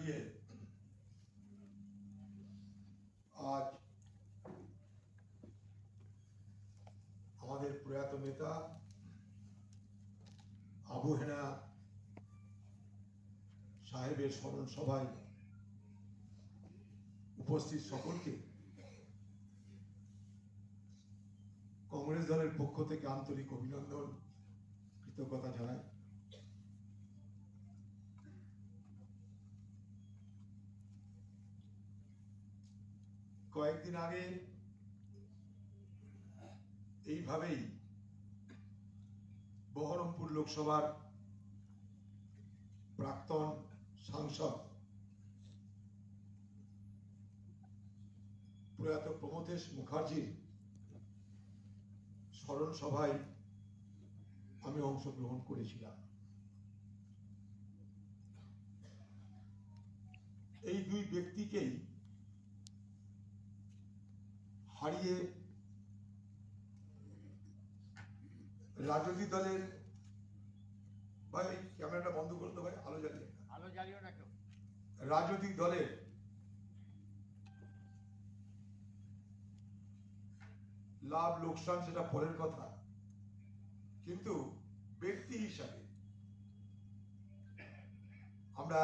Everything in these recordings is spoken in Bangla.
গিয়ে আজ আমাদের প্রয়াত নেতা আবু হেনা সাহেবের স্মরণ সভায় উপস্থিত সকলকে কংগ্রেস দলের পক্ষ থেকে আন্তরিক অভিনন্দন, কৃতজ্ঞতা জানাই। কয়েকদিন আগে এইভাবেই বহরমপুর লোকসভার প্রাক্তন সাংসদ প্রয়াত প্রমথেশ মুখার্জির স্মরণ সভায় আমি অংশগ্রহণ করেছিলাম। এই দুই ব্যক্তিকেই হারিয়ে রাজনৈতিক দলের ভাই ক্যামেরাটা বন্ধ করতে ভাই, আলো জ্বালিও না কেউ। রাজনৈতিক দলের লাভ লোকসান সেটা পরের কথা, কিন্তু ব্যক্তি হিসাবে আমরা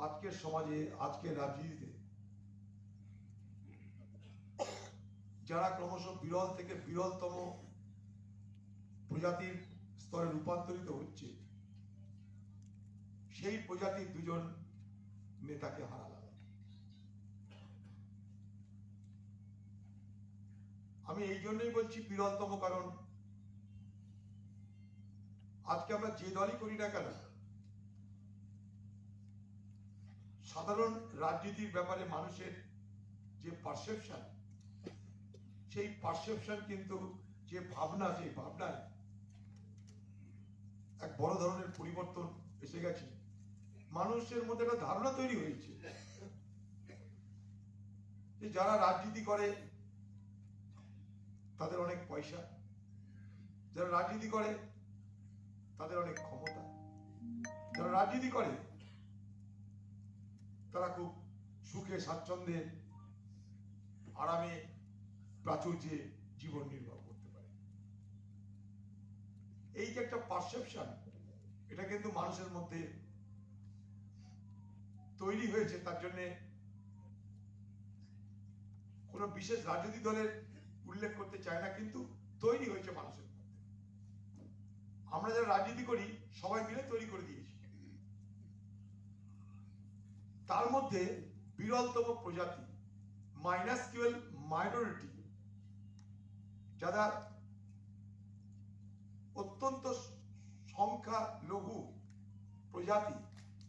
আজকের সমাজে, আজকের রাজনীতিতে যারা ক্রমশ বিরল থেকে বিরলতম প্রজাতির স্তরে রূপান্তরিত হচ্ছে, সেই প্রজাতির দুজন নেতাকে হারালাম। আমি এই জন্যই বলছি বিরলতম, কারণ আজকে আমরা যে দলই করি না কেন, সাধারণ রাজনীতির ব্যাপারে মানুষের যে পারসেপশন, সেই পারসেপশন কিন্তু যে ভাবনা, সেই ভাবনায় এক বড় ধরনের পরিবর্তন এসে গেছে। মানুষের মধ্যে একটা ধারণা তৈরি হয়েছে যে যারা রাজনীতি করে তাদের অনেক পয়সা, যারা রাজনীতি করে তাদের অনেক ক্ষমতা, যারা রাজনীতি করে তারা খুব সুখে স্বাচ্ছন্দ্যে আরামে প্রাচুর্যে জীবন নির্বাহ করতে পারে। এই যে একটা পারসেপশন, এটা কিন্তু মানুষের মধ্যে তৈরি হয়েছে। তার জন্য কোন বিশেষ রাজনৈতিক দলের উল্লেখ করতে চায় না, কিন্তু তৈরি হয়েছে মানুষের মধ্যে। আমরা যারা রাজনীতি করি সবাই মিলে তৈরি করে দিয়েছি। তার মধ্যে বিরলতম প্রজাতি, মাইনাসকিউল মাইনরিটি, যারা অত্যন্ত সংখ্যা লঘু প্রজাতি,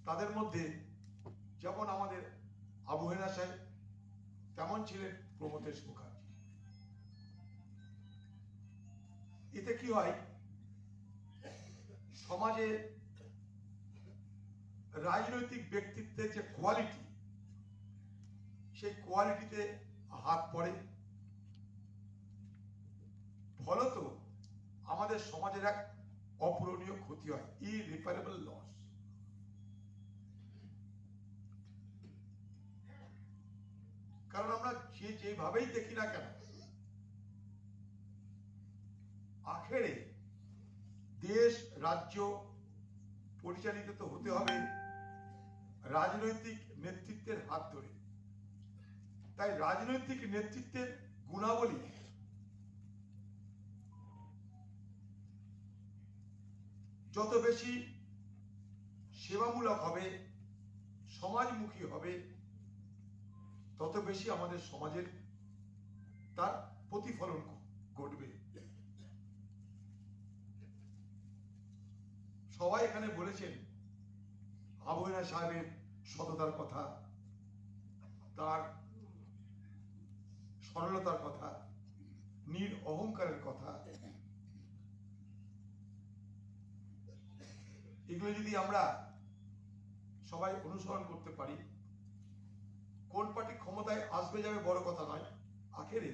তাদের মধ্যে যেমন আমাদের আবু হেনা সাহেব, তেমন ছিলেন প্রমথেশ মুখার্জি। এতে কি হয়, সমাজে রাজনৈতিক ব্যক্তিত্বের যে কোয়ালিটি, সেই কোয়ালিটিতে হাত পড়ে। ফলত আমাদের সমাজের এক অপূরণীয় ক্ষতি হয়, ইররিপারেবল লস। কারণ আমরা যেভাবেই দেখি না কেন, আখেরে দেশ রাজ্য পরিচালিত তো হতে হবে রাজনৈতিক নেতৃত্বের হাত ধরে। তাই রাজনৈতিক নেতৃত্বের গুণাবলী যত বেশি সেবামূলক হবে, সমাজমুখী হবে, তত বেশি আমাদের সমাজের তার প্রতিফলন ঘটবে। সবাই এখানে বলেছেন আবু হেনা সাহেবের সততার কথা, তার সরলতার কথা, নীল অহংকারের কথা। এগুলো যদি আমরা সবাই অনুসরণ করতে পারি, কোন পার্টি ক্ষমতায় আসবে যাবে বড় কথা নয়, আখেরে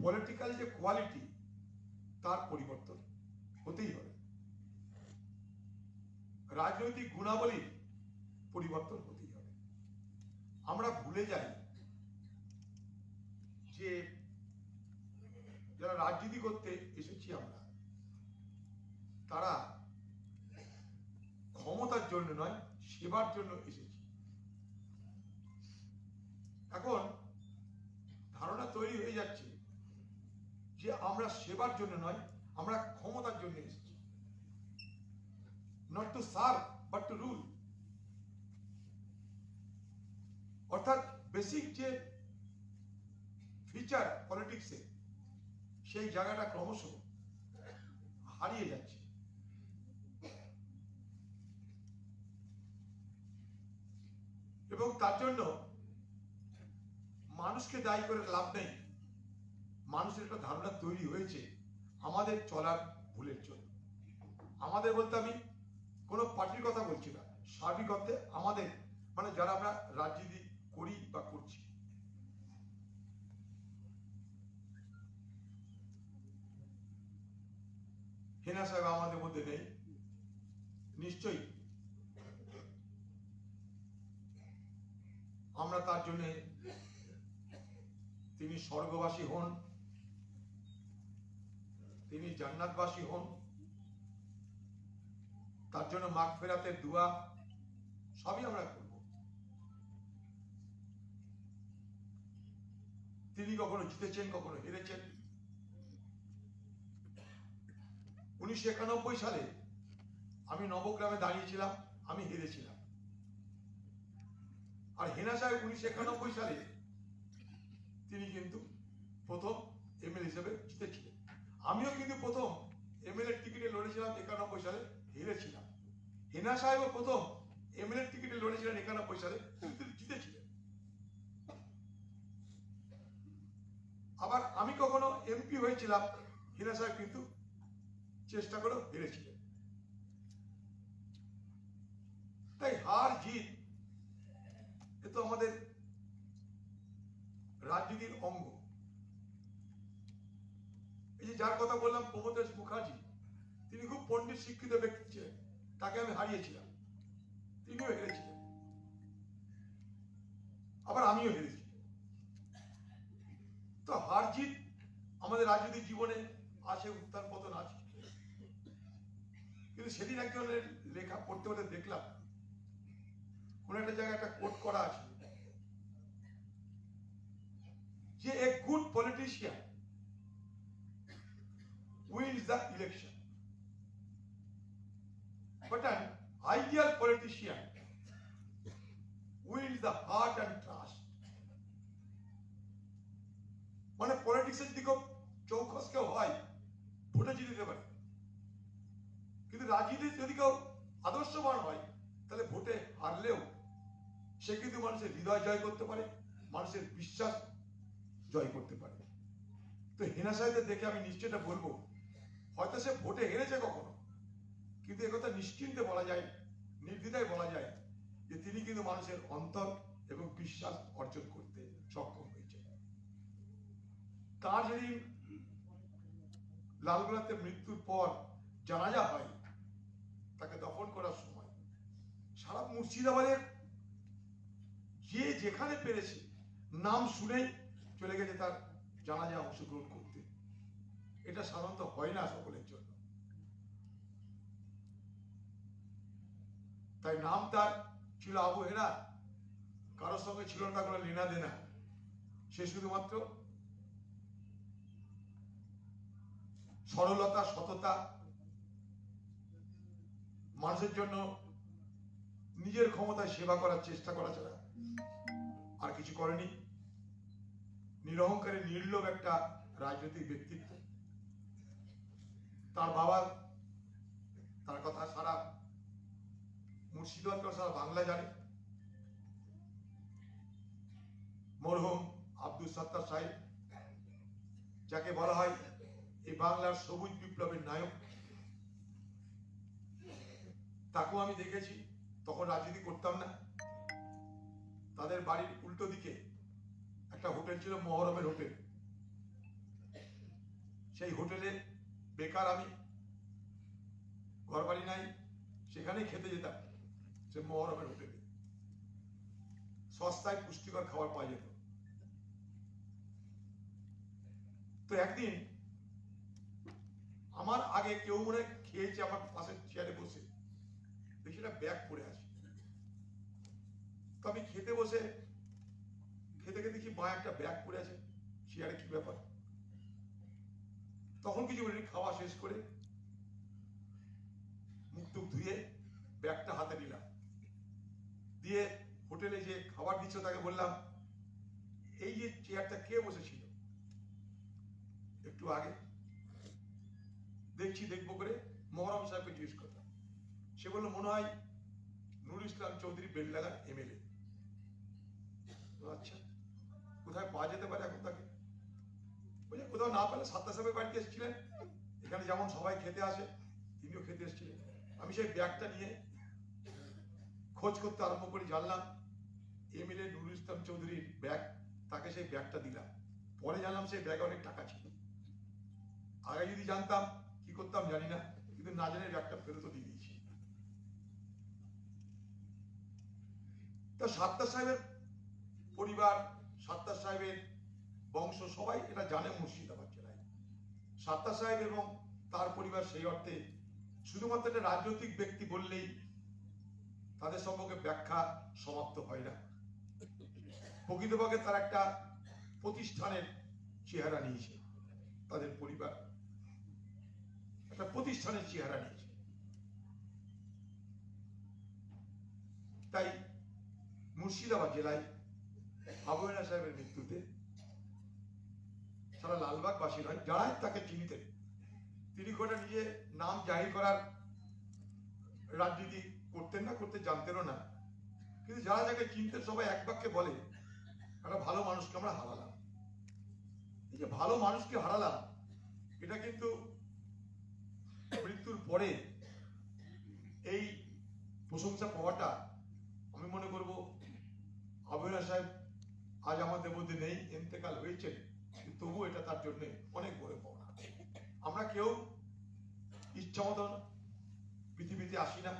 পলিটিক্যাল যে কোয়ালিটি, তার পরিবর্তন হতেই হবে। রাজনৈতিক গুণাবলী পরিবর্তন হতেই হবে। আমরা ভুলে যাই যে যারা রাজনীতি করতে এসেছি আমরা, তারা ক্ষমতার জন্য নয়, সেবার জন্য এসেছি। এখন ধারণা তৈরি হয়ে যাচ্ছে যে আমরা সেবার জন্য নয়, আমরা ক্ষমতার জন্য এসেছি। Not to serve but to rule. অর্থাৎ বেসিক যে ফিচার পলিটিক্সে, সেই জায়গাটা ক্রমশ হারিয়ে যাচ্ছে। এবং তার জন্য মানুষকে দায়ী করে লাভ নেই। মানুষের একটা ধারণা তৈরি হয়েছে আমাদের চলার ভুলের জন্য। আমাদের বলতে আমি কোনো পার্টির কথা বলছি না, সার্বিক অর্থে আমাদের, মানে যারা আমরা রাজনীতি করি বা করছি। হেনা সাহেব আমাদের মধ্যে নেই, নিশ্চয়ই আমরা তার জন্য, তিনি স্বর্গবাসী হন, তিনি জান্নাতবাসী হন, তার জন্য মাগফিরাতের দোয়া সবই আমরা করব। তিনি কখনো জিতেছেন, কখনো হেরেছেন। 1991 সালে আমি নবগ্রামে দাঁড়িয়েছিলাম, আমি হেরেছিলাম। আর হেনা সাহেব 1991 সালে তিনি কিন্তু প্রথম এমএলএ হিসেবে জিতেছিলেন। আমিও কিন্তু প্রথম এমএলএ টিকিটে লড়েছিলাম 91 সালে, হেরেছিলাম। হেনা সাহেবও প্রথম এমএলএ টিকিটে লড়েছিলেন 91 সালে, কিন্তু জিতেছিলেন। আবার আমি কখনো এমপি হয়েছিলাম, হেনা সাহেব কিন্তু চেষ্টা করে হেরেছিলেন। তাই হার জিত এ তো আমাদের রাজনীতির অঙ্গ। এই যে যার কথা বললাম, প্রমোদেশ মুখার্জি, তিনি খুব পণ্ডিত শিক্ষিত ব্যক্তি ছিলেন, তাকে আমি হারিয়েছিলাম, তিনিও হেরেছিলেন, আবার আমিও হেরেছি। তো হার জিত আমাদের রাজনৈতিক জীবনে আছে, উত্থান পতন আছে। কিন্তু সেদিন একজনের লেখা পড়তে পড়তে দেখলাম, কোন একটা জায়গায় একটা কোট করা আছে যে a good politician wins the election, but an ideal politician wins the heart and trust. মানে পলিটিক্সের যদি কেউ চৌখস কেউ হয়, ভোটে জিতে দিতে পারে। কিন্তু রাজনীতি যদি কেউ আদর্শবান হয়, তাহলে ভোটে হারলেও সে কিন্তু মানুষের হৃদয় জয় করতে পারে, মানুষের বিশ্বাস জয় করতে পারে। তো হেনা সাহেবদের দেখে আমি নিশ্চয়টা বলবো, হয়তো সে ভোটে হেরেছে কখনো, কিন্তু একথা নিশ্চিন্তে বলা যায়, নির্দ্বিধায় বলা যায় যে তিনি কিন্তু মানুষের অন্তর এবং বিশ্বাস অর্জন করতে সক্ষম হয়েছে। তার যদি লালগোলাতে মৃত্যুর পর জানাজা হয়, তাকে দফন করার সময় সারা মুর্শিদাবাদের যে যেখানে পেরেছে নাম শুনেই চলে গেছে তার জানাজা অংশগ্রহণ করতে। এটা সাধারণত হয় না সকলের জন্য। তাই নাম তার ছিল আবু হেরা, কারোর সঙ্গে ছিল না কোনো লেনা দেনা। সে শুধুমাত্র সরলতা, সততা, মানুষের জন্য নিজের ক্ষমতায় সেবা করার চেষ্টা করা ছাড়া আর কিছু করেনি। নিরহংকারী, নির্লোভ একটা রাজনৈতিক ব্যক্তিত্ব। তার বাবা, তার কথা সারা মুর্শিদাবাদ, সারা বাংলা জানে। মরহুম আব্দুল সত্তার সাহেব, যাকে বলা হয় এই বাংলার সবুজ বিপ্লবের নায়ক, তাকেও আমি দেখেছি। তখন রাজনীতি করতাম না। তাদের বাড়ির উল্টো দিকে একটা হোটেল ছিল, মহরমের হোটেল। সেই হোটেলে বেকার আমি, ঘর বাড়ি নাই, সেখানেই খেতে যেতাম, সে মহরমের হোটেলে। সস্তায় পুষ্টিকর খাবার পাওয়া যেত। তো একদিন আমার আগে কেউ মনে খেয়েছে, আমার পাশের চেয়ারে বসে দেখি একটা ব্যাগ পড়ে আছে। তো আমি খেতে বসে খেতে খেতে দেখি মা একটা ব্যাগ পড়ে আছে চেয়ারে, কি ব্যাপার? তখন কিছু বলিনি, খাওয়া শেষ করে মুখ টুক ধুয়ে ব্যাগটা হাতে নিলাম, দিয়ে হোটেলে যে খাবার দিচ্ছিল তাকে বললাম, এই যে চেয়ারটা কে বসেছিল একটু আগে? দেখবো করে মহরম সাহেবকে জিজ্ঞেস করলাম। সে বললো, মনে হয় নুর ইসলাম চৌধুরী বেলডাঙ্গার এমএলএ। আচ্ছা, কোথায় পাওয়া যেতে পারে এখন তাকে? বলছে কোথাও না পেলে সাত্তা সাহেবের বাড়িতে এসেছিলেন, এখানে যেমন সবাই খেতে আসে তিনিও খেতে এসেছিলেন। আমি সেই ব্যাগটা নিয়ে খোঁজ করতে আরম্ভ করি, জানলাম এমএলএ নুর ইসলাম চৌধুরীর ব্যাগ। তাকে সেই ব্যাগটা দিলাম। পরে জানলাম সেই ব্যাগে অনেক টাকা ছিল। আগে যদি জানতাম কি করতাম জানি না, কিন্তু না জানে ব্যাগটা ফেরত দিয়ে দিয়েছি। তো সাত্তার সাহেবের পরিবার, সাত্তার সাহেবের বংশ সবাই এটা জানে মুর্শিদাবাদ জেলায়। সাত্তার সাহেব এবং তার পরিবার সেই অর্থে শুধুমাত্র একটা রাজনৈতিক ব্যক্তি বললেই তাদের সম্পর্কে ব্যাখ্যা সমাপ্ত হয় না। প্রকৃতপক্ষে তার একটা প্রতিষ্ঠানের চেহারা নিয়েছে, তাদের পরিবার একটা প্রতিষ্ঠানের চেহারা নিয়েছে। তাই মুর্শিদাবাদ জেলায় আবুয়না সাহেবের মৃত্যুতে সারা লালবাগবাসী নয়, যারাই তাকে চিনিতেন, তিনি কোটা নিজে নাম জাহির করার রাজনীতি করতেন না, করতে জানতেনও না, কিন্তু যারা যাকে চিনতেন সবাই এক বাক্যে বলে, একটা ভালো মানুষকে আমরা হারালাম। এই যে ভালো মানুষকে হারালাম, এটা কিন্তু মৃত্যুর পরে এই প্রশংসা পাওয়াটা, আমি মনে করব আবুয়না সাহেব আজ আমাদের মধ্যে নেই, ইন্তেকাল হয়েছেন, তবু এটা তার জন্য অনেক বড় পাওনা। আমরা কেউ ইচ্ছা মতন পৃথিবীতে আসি না,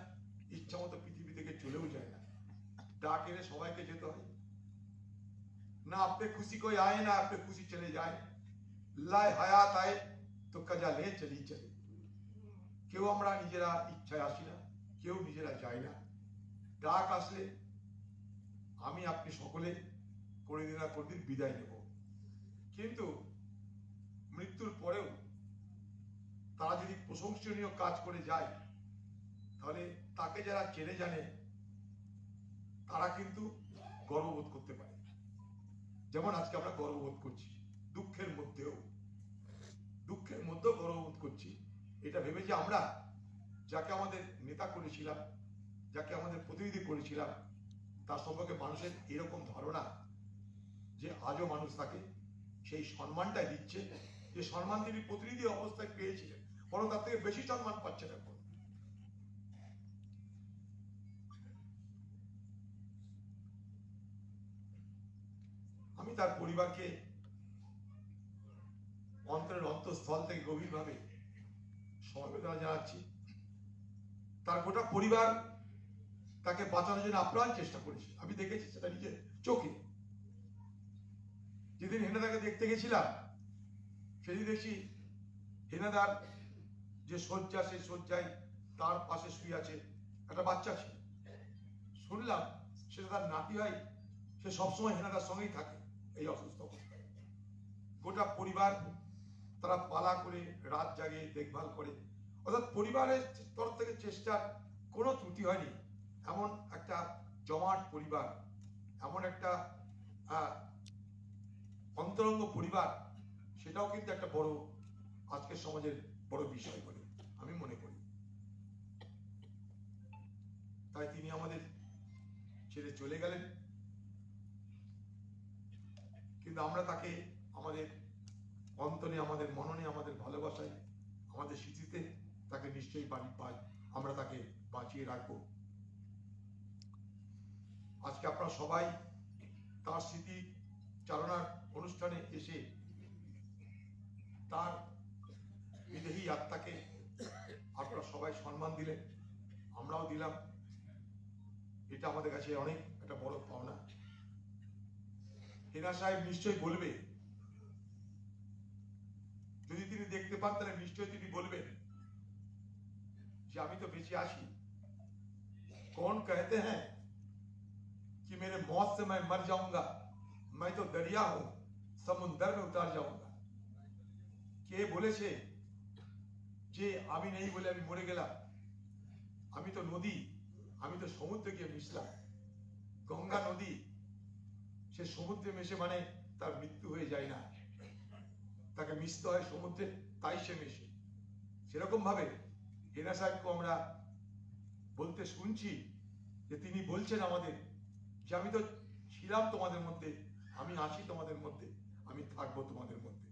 ইচ্ছা মতো পৃথিবী থেকে চলেও যায় না, ডাক এনে সবাইকে যেতে হয়। না আপনি খুশি কোই আয়, না আপনি খুশি চলে যায়, লায় হায়াত আয় তো কাজা লে চলি চলে। কেউ আমরা নিজেরা ইচ্ছায় আসি না, কেউ নিজেরা যায় না, ডাক আসলে আমি আপনি সকলে কোনদিন না কোনদিন বিদায় নেব। কিন্তু মৃত্যুর পরেও তারা যদি প্রশংসনীয় কাজ করে যায়, তাহলে তাকে যারা চেনে জানে তারা কিন্তু গর্ববোধ করতে পারে। যেমন আজকে আমরা গর্ববোধ করছি, দুঃখের মধ্যেও গর্ববোধ করছি, এটা ভেবে যে আমরা যাকে আমাদের নেতা করেছিলাম, যাকে আমাদের প্রতিনিধি করেছিলাম, তার সম্পর্কে মানুষের এরকম ধারণা যে আজও মানুষ তাকে সেই সম্মানটাই দিচ্ছে, যে সম্মান তিনি প্রতিনিধি অবস্থায় পেয়েছিলেন, বরং তার থেকে বেশি সম্মান পাচ্ছেন এখন। আমি তার পরিবারকে অন্তরের অন্তঃস্থল থেকে গভীরভাবে সমবেদনা জানাচ্ছি। তার গোটা পরিবার তাকে বাঁচানোর জন্য আপ্রাণ চেষ্টা করেছে, আমি দেখেছি সেটা নিজের চোখে। যেদিন হেনাদাকে দেখতে গেছিলাম, সেদিন দেখছি হেনাদার যে শয্যা, সেই শয্যায় তার পাশে শুয়ে আছে একটা বাচ্চা ছিল। শুনলাম সেটা তার নাতি হয়, সে সবসময় হেনাদার সঙ্গেই থাকে এই অসুস্থ অবস্থায়। গোটা পরিবার তারা পালা করে রাত জাগে দেখভাল করে, অর্থাৎ পরিবারের তরফ থেকে চেষ্টার কোনো ত্রুটি হয়নি। এমন একটা জমাট পরিবার, এমন একটা অন্তরঙ্গ পরিবার, সেটাও কিন্তু একটা বড় আজকের সমাজের বড় বিষয় বলে আমি মনে করি। তাই তিনি আমাদের ছেড়ে চলে গেলেন, কিন্তু আমরা তাকে আমাদের অন্তরে, আমাদের মননে, আমাদের ভালোবাসায়, আমাদের স্মৃতিতে তাকে নিশ্চয়ই পাই, আমরা তাকে বাঁচিয়ে রাখবো। আজকে আপনারা সবাই তার স্মৃতি চালনার অনুষ্ঠানে এসে তার বিদেহী আত্মাকে আপনারা সবাই সম্মান দিলেন। আমরাও দিলাম। এটা আমাদের কাছে অনেক একটা বড় পাওনা। হেনা সাহেব নিশ্চয়ই বলবে, যদি তিনি দেখতে পান তাহলে নিশ্চয়ই তিনি বলবেন যে আমি তো বেঁচে আছি। कौन कहते हैं कि मेरे मौत से मैं मर जाऊंगा, मैं तो दरिया हूं, समुद्र में उतार जाऊंगा। কে বলেছে যে আমি নেই বলে আমি মরে গেলাম? আমি তো নদী, আমি তো সমুদ্রে গিয়ে মিশলাম। গঙ্গা নদী, সে সমুদ্রে মেশে মানে তার মৃত্যু হয়ে যায় না, তাকে মিশতে হয় সমুদ্রে, তাই সে মেশে। সেরকম ভাবে হেনা সাহেবকে আমরা বলতে শুনছি যে তিনি বলছেন আমাদের যে আমি তো ছিলাম তোমাদের মধ্যে, আমি আছি তোমাদের মধ্যে, আমি থাকবো তোমাদের মধ্যে।